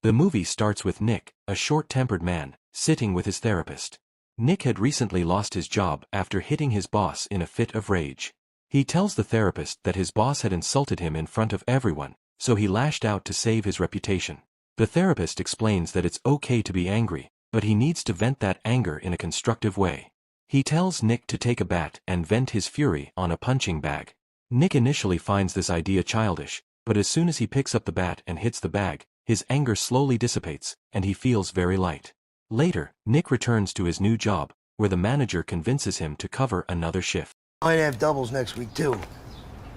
The movie starts with Nick, a short-tempered man, sitting with his therapist. Nick had recently lost his job after hitting his boss in a fit of rage. He tells the therapist that his boss had insulted him in front of everyone, so he lashed out to save his reputation. The therapist explains that it's okay to be angry, but he needs to vent that anger in a constructive way. He tells Nick to take a bat and vent his fury on a punching bag. Nick initially finds this idea childish, but as soon as he picks up the bat and hits the bag, his anger slowly dissipates, and he feels very light. Later, Nick returns to his new job, where the manager convinces him to cover another shift. Might have doubles next week, too.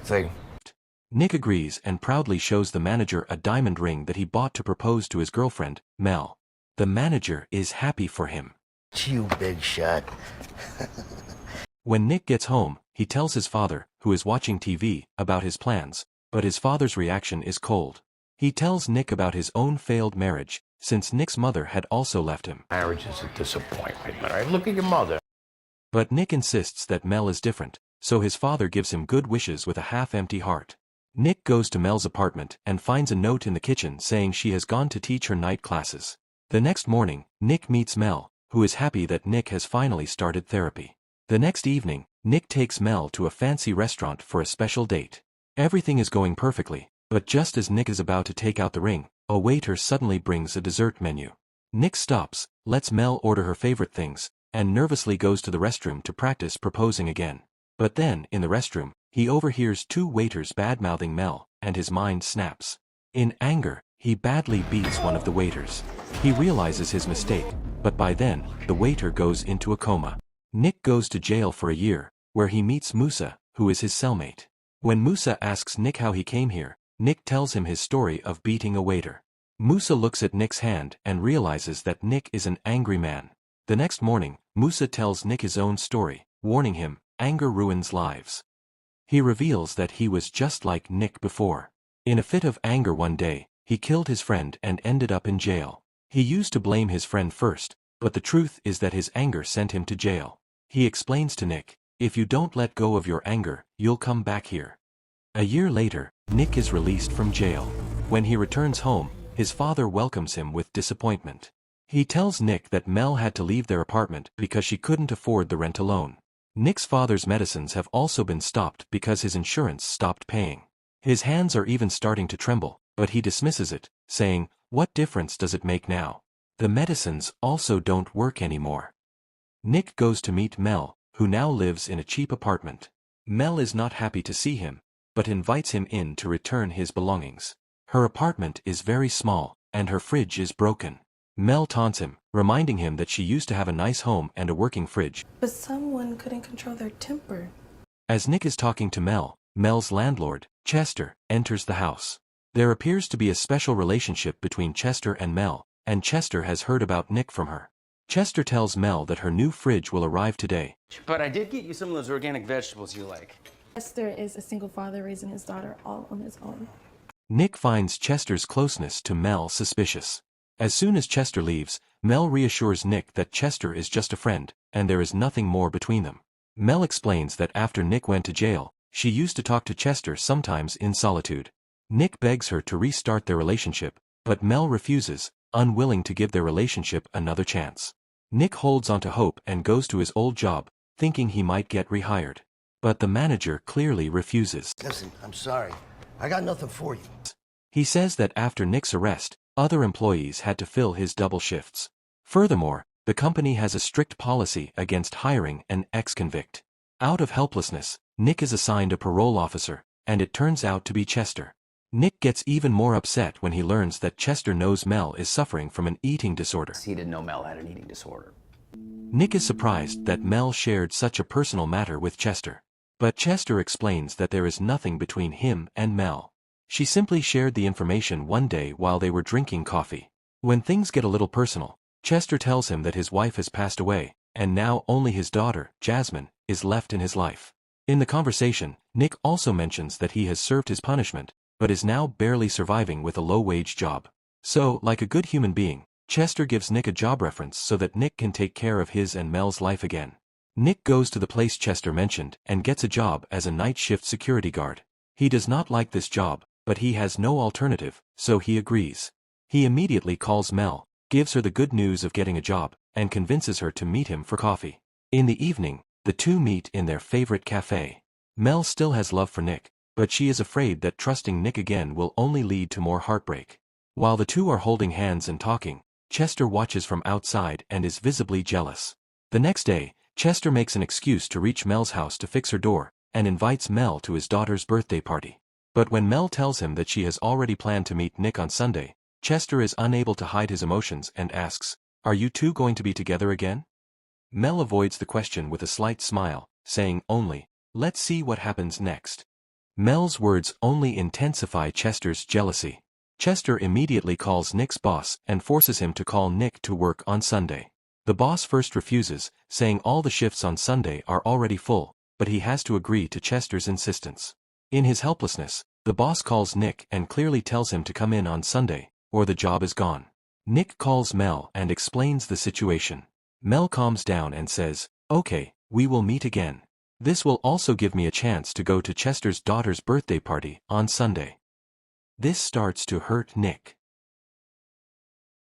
Thing. Nick agrees and proudly shows the manager a diamond ring that he bought to propose to his girlfriend, Mel. The manager is happy for him. You big shot. When Nick gets home, he tells his father, who is watching TV, about his plans, but his father's reaction is cold. He tells Nick about his own failed marriage, since Nick's mother had also left him. Marriage is a disappointment, all right? Look at your mother. But Nick insists that Mel is different, so his father gives him good wishes with a half-empty heart. Nick goes to Mel's apartment and finds a note in the kitchen saying she has gone to teach her night classes. The next morning, Nick meets Mel, who is happy that Nick has finally started therapy. The next evening, Nick takes Mel to a fancy restaurant for a special date. Everything is going perfectly, but just as Nick is about to take out the ring, a waiter suddenly brings a dessert menu. Nick stops, lets Mel order her favorite things, and nervously goes to the restroom to practice proposing again. But then, in the restroom, he overhears two waiters bad-mouthing Mel, and his mind snaps. In anger, he badly beats one of the waiters. He realizes his mistake, but by then, the waiter goes into a coma. Nick goes to jail for a year, where he meets Musa, who is his cellmate. When Musa asks Nick how he came here, Nick tells him his story of beating a waiter. Musa looks at Nick's hand and realizes that Nick is an angry man. The next morning, Musa tells Nick his own story, warning him, anger ruins lives. He reveals that he was just like Nick before. In a fit of anger one day, he killed his friend and ended up in jail. He used to blame his friend first, but the truth is that his anger sent him to jail. He explains to Nick, if you don't let go of your anger, you'll come back here. A year later, Nick is released from jail. When he returns home, his father welcomes him with disappointment. He tells Nick that Mel had to leave their apartment because she couldn't afford the rent alone. Nick's father's medicines have also been stopped because his insurance stopped paying. His hands are even starting to tremble, but he dismisses it, saying, "What difference does it make now? The medicines also don't work anymore." Nick goes to meet Mel, who now lives in a cheap apartment. Mel is not happy to see him, but invites him in to return his belongings. Her apartment is very small, and her fridge is broken. Mel taunts him, reminding him that she used to have a nice home and a working fridge. But someone couldn't control their temper. As Nick is talking to Mel, Mel's landlord, Chester, enters the house. There appears to be a special relationship between Chester and Mel, and Chester has heard about Nick from her. Chester tells Mel that her new fridge will arrive today. But I did get you some of those organic vegetables you like. Chester is a single father raising his daughter all on his own. Nick finds Chester's closeness to Mel suspicious. As soon as Chester leaves, Mel reassures Nick that Chester is just a friend, and there is nothing more between them. Mel explains that after Nick went to jail, she used to talk to Chester sometimes in solitude. Nick begs her to restart their relationship, but Mel refuses, unwilling to give their relationship another chance. Nick holds onto hope and goes to his old job, thinking he might get rehired. But the manager clearly refuses. Listen, I'm sorry. I got nothing for you. He says that after Nick's arrest, other employees had to fill his double shifts. Furthermore, the company has a strict policy against hiring an ex-convict. Out of helplessness, Nick is assigned a parole officer, and it turns out to be Chester. Nick gets even more upset when he learns that Chester knows Mel is suffering from an eating disorder. He didn't know Mel had an eating disorder. Nick is surprised that Mel shared such a personal matter with Chester. But Chester explains that there is nothing between him and Mel. She simply shared the information one day while they were drinking coffee. When things get a little personal, Chester tells him that his wife has passed away, and now only his daughter, Jasmine, is left in his life. In the conversation, Nick also mentions that he has served his punishment, but is now barely surviving with a low-wage job. So, like a good human being, Chester gives Nick a job reference so that Nick can take care of his and Mel's life again. Nick goes to the place Chester mentioned and gets a job as a night shift security guard. He does not like this job, but he has no alternative, so he agrees. He immediately calls Mel, gives her the good news of getting a job, and convinces her to meet him for coffee. In the evening, the two meet in their favorite cafe. Mel still has love for Nick, but she is afraid that trusting Nick again will only lead to more heartbreak. While the two are holding hands and talking, Chester watches from outside and is visibly jealous. The next day, Chester makes an excuse to reach Mel's house to fix her door, and invites Mel to his daughter's birthday party. But when Mel tells him that she has already planned to meet Nick on Sunday, Chester is unable to hide his emotions and asks, "Are you two going to be together again?" Mel avoids the question with a slight smile, saying only, "Let's see what happens next." Mel's words only intensify Chester's jealousy. Chester immediately calls Nick's boss and forces him to call Nick to work on Sunday. The boss first refuses, saying all the shifts on Sunday are already full, but he has to agree to Chester's insistence. In his helplessness, the boss calls Nick and clearly tells him to come in on Sunday, or the job is gone. Nick calls Mel and explains the situation. Mel calms down and says, "Okay, we will meet again. This will also give me a chance to go to Chester's daughter's birthday party on Sunday." This starts to hurt Nick.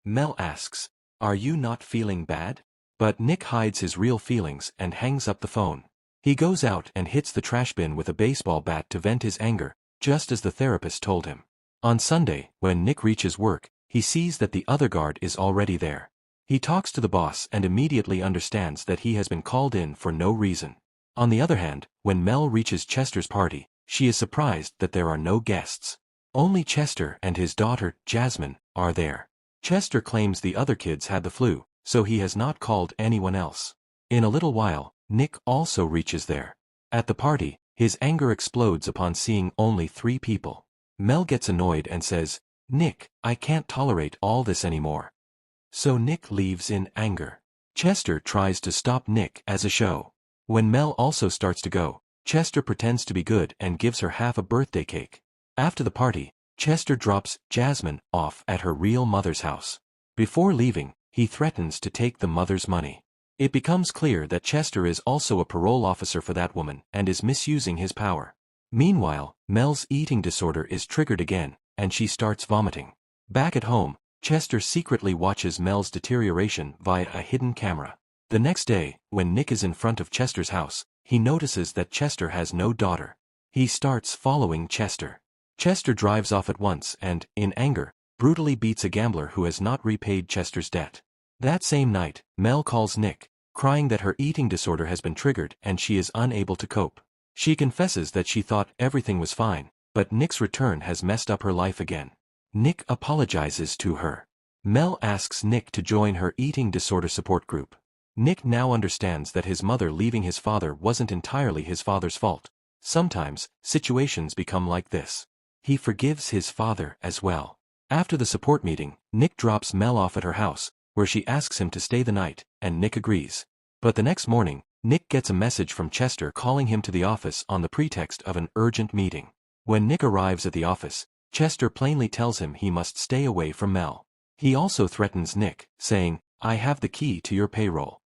Mel asks, "Are you not feeling bad?" But Nick hides his real feelings and hangs up the phone. He goes out and hits the trash bin with a baseball bat to vent his anger, just as the therapist told him. On Sunday, when Nick reaches work, he sees that the other guard is already there. He talks to the boss and immediately understands that he has been called in for no reason. On the other hand, when Mel reaches Chester's party, she is surprised that there are no guests. Only Chester and his daughter, Jasmine, are there. Chester claims the other kids had the flu, so he has not called anyone else. In a little while, Nick also reaches there. At the party, his anger explodes upon seeing only 3 people. Mel gets annoyed and says, "Nick, I can't tolerate all this anymore." So Nick leaves in anger. Chester tries to stop Nick as a show. When Mel also starts to go, Chester pretends to be good and gives her half a birthday cake. After the party, Chester drops Jasmine off at her real mother's house. Before leaving, he threatens to take the mother's money. It becomes clear that Chester is also a parole officer for that woman and is misusing his power. Meanwhile, Mel's eating disorder is triggered again, and she starts vomiting. Back at home, Chester secretly watches Mel's deterioration via a hidden camera. The next day, when Nick is in front of Chester's house, he notices that Chester has no daughter. He starts following Chester. Chester drives off at once and, in anger, brutally beats a gambler who has not repaid Chester's debt. That same night, Mel calls Nick, crying that her eating disorder has been triggered and she is unable to cope. She confesses that she thought everything was fine, but Nick's return has messed up her life again. Nick apologizes to her. Mel asks Nick to join her eating disorder support group. Nick now understands that his mother leaving his father wasn't entirely his father's fault. Sometimes, situations become like this. He forgives his father as well. After the support meeting, Nick drops Mel off at her house, where she asks him to stay the night, and Nick agrees. But the next morning, Nick gets a message from Chester calling him to the office on the pretext of an urgent meeting. When Nick arrives at the office, Chester plainly tells him he must stay away from Mel. He also threatens Nick, saying, "I have the key to your payroll."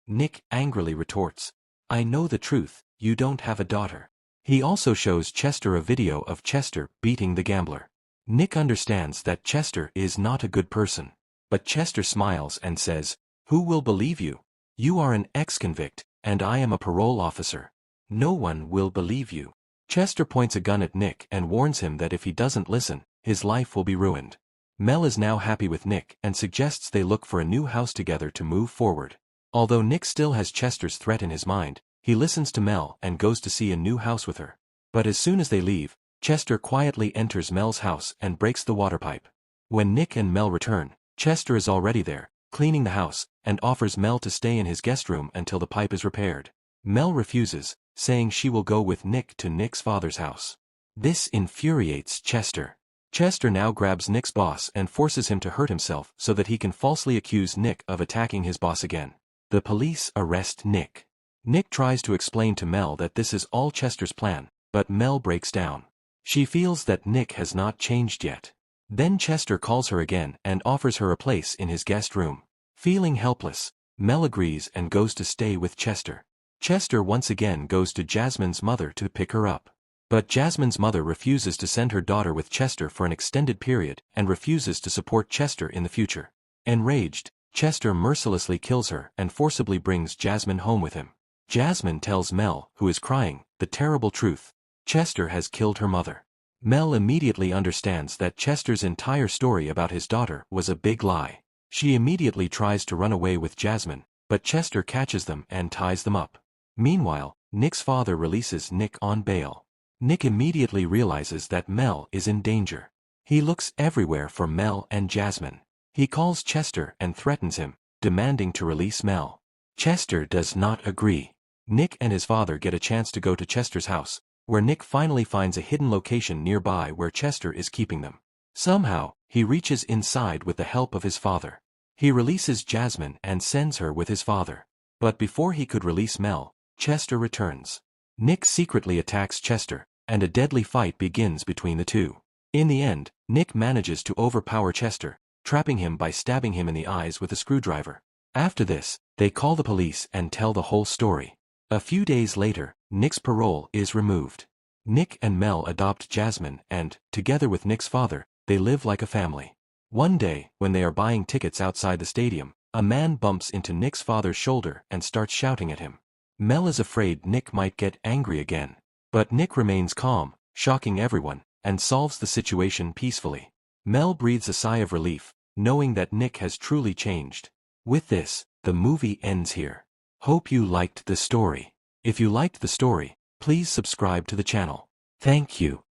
Nick angrily retorts, "I know the truth, you don't have a daughter." He also shows Chester a video of Chester beating the gambler. Nick understands that Chester is not a good person. But Chester smiles and says, "Who will believe you? You are an ex-convict, and I am a parole officer. No one will believe you." Chester points a gun at Nick and warns him that if he doesn't listen, his life will be ruined. Mel is now happy with Nick and suggests they look for a new house together to move forward. Although Nick still has Chester's threat in his mind, he listens to Mel and goes to see a new house with her. But as soon as they leave, Chester quietly enters Mel's house and breaks the water pipe. When Nick and Mel return, Chester is already there, cleaning the house, and offers Mel to stay in his guest room until the pipe is repaired. Mel refuses, saying she will go with Nick to Nick's father's house. This infuriates Chester. Chester now grabs Nick's boss and forces him to hurt himself so that he can falsely accuse Nick of attacking his boss again. The police arrest Nick. Nick tries to explain to Mel that this is all Chester's plan, but Mel breaks down. She feels that Nick has not changed yet. Then Chester calls her again and offers her a place in his guest room. Feeling helpless, Mel agrees and goes to stay with Chester. Chester once again goes to Jasmine's mother to pick her up. But Jasmine's mother refuses to send her daughter with Chester for an extended period and refuses to support Chester in the future. Enraged, Chester mercilessly kills her and forcibly brings Jasmine home with him. Jasmine tells Mel, who is crying, the terrible truth. Chester has killed her mother. Mel immediately understands that Chester's entire story about his daughter was a big lie. She immediately tries to run away with Jasmine, but Chester catches them and ties them up. Meanwhile, Nick's father releases Nick on bail. Nick immediately realizes that Mel is in danger. He looks everywhere for Mel and Jasmine. He calls Chester and threatens him, demanding to release Mel. Chester does not agree. Nick and his father get a chance to go to Chester's house, where Nick finally finds a hidden location nearby where Chester is keeping them. Somehow, he reaches inside with the help of his father. He releases Jasmine and sends her with his father. But before he could release Mel, Chester returns. Nick secretly attacks Chester, and a deadly fight begins between the two. In the end, Nick manages to overpower Chester, trapping him by stabbing him in the eyes with a screwdriver. After this, they call the police and tell the whole story. A few days later, Nick's parole is removed. Nick and Mel adopt Jasmine and, together with Nick's father, they live like a family. One day, when they are buying tickets outside the stadium, a man bumps into Nick's father's shoulder and starts shouting at him. Mel is afraid Nick might get angry again. But Nick remains calm, shocking everyone, and solves the situation peacefully. Mel breathes a sigh of relief, knowing that Nick has truly changed. With this, the movie ends here. Hope you liked the story. If you liked the story, please subscribe to the channel. Thank you.